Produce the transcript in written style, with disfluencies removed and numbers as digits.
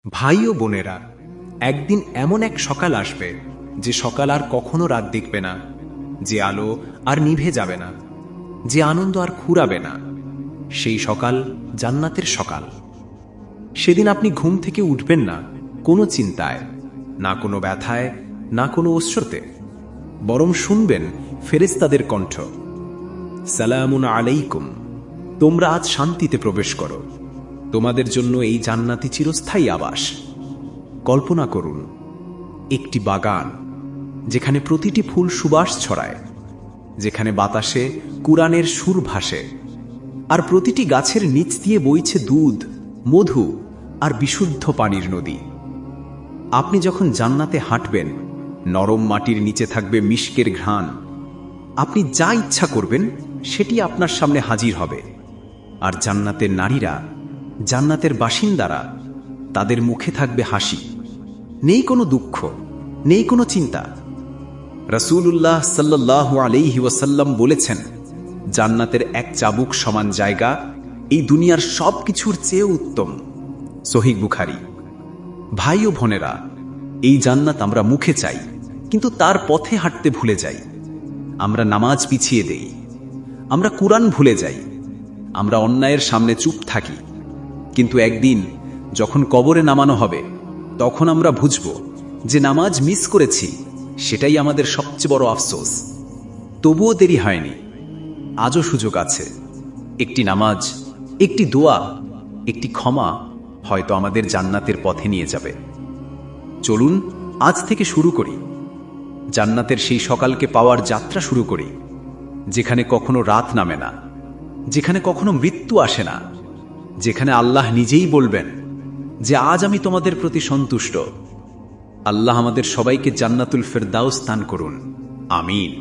ভাই ও বোনেরা, একদিন এমন এক সকাল আসবে যে সকাল আর কখনো রাত দেখবে না, যে আলো আর নিভে যাবে না, যে আনন্দ আর ফুরাবে না। সেই সকাল জান্নাতের সকাল। সেদিন আপনি ঘুম থেকে উঠবেন না কোনো চিন্তায়, না কোনো ব্যথায়, না কোনো অশ্রুতে, বরং শুনবেন ফেরেশতাদের কণ্ঠ, সালামুন আলাইকুম, তোমরা আজ শান্তিতে প্রবেশ করো, তোমাদের জন্য এই জান্নাতি চিরস্থায়ী আবাস। কল্পনা করুন, একটি বাগান যেখানে প্রতিটি ফুল সুবাস ছড়ায়, যেখানে বাতাসে কুরআনের সুর ভাসে, আর প্রতিটি গাছের নিচ দিয়ে বইছে দুধ, মধু আর বিশুদ্ধ পানির নদী। আপনি যখন জান্নাতে হাঁটবেন, নরম মাটির নিচে থাকবে মিশকের ঘ্রাণ। আপনি যা ইচ্ছা করবেন সেটি আপনার সামনে হাজির হবে। আর জান্নাতের নারীরা, জান্নাতের বাসিন্দারা, তাদের মুখে থাকবে হাসি। নেই কোনো দুঃখ, নেই কোনো চিন্তা। রাসূলুল্লাহ সাল্লাল্লাহু আলাইহি ওয়াসাল্লাম বলেছেন, জান্নাতের এক চাবুক সমান জায়গা এই দুনিয়ার সব কিছুর চেয়ে উত্তম। সহিহ বুখারী। ভাই ও বোনেরা, এই জান্নাত আমরা মুখে চাই, কিন্তু তার পথে হাঁটতে ভুলে যাই। আমরা নামাজ পিছিয়ে দেই, আমরা কুরআন ভুলে যাই, আমরা অন্যায়ের সামনে চুপ থাকি। কিন্তু একদিন যখন কবরে নামানো হবে, তখন আমরা বুঝব যে নামাজ মিস করেছি, সেটাই আমাদের সবচেয়ে বড় আফসোস। তবুও দেরি হয়নি, আজও সুযোগ আছে। একটি নামাজ, একটি দোয়া, একটি ক্ষমা হয়তো আমাদের জান্নাতের পথে নিয়ে যাবে। চলুন আজ থেকে শুরু করি, জান্নাতের সেই সকালকে পাওয়ার যাত্রা শুরু করি, যেখানে কখনো রাত নামে না, যেখানে কখনো মৃত্যু আসে না, যেখানে আল্লাহ নিজেই বলবেন যে আজ আমি তোমাদের প্রতি সন্তুষ্ট। আল্লাহ আমাদের সবাইকে জান্নাতুল ফেরদাউস দান করুন, আমিন।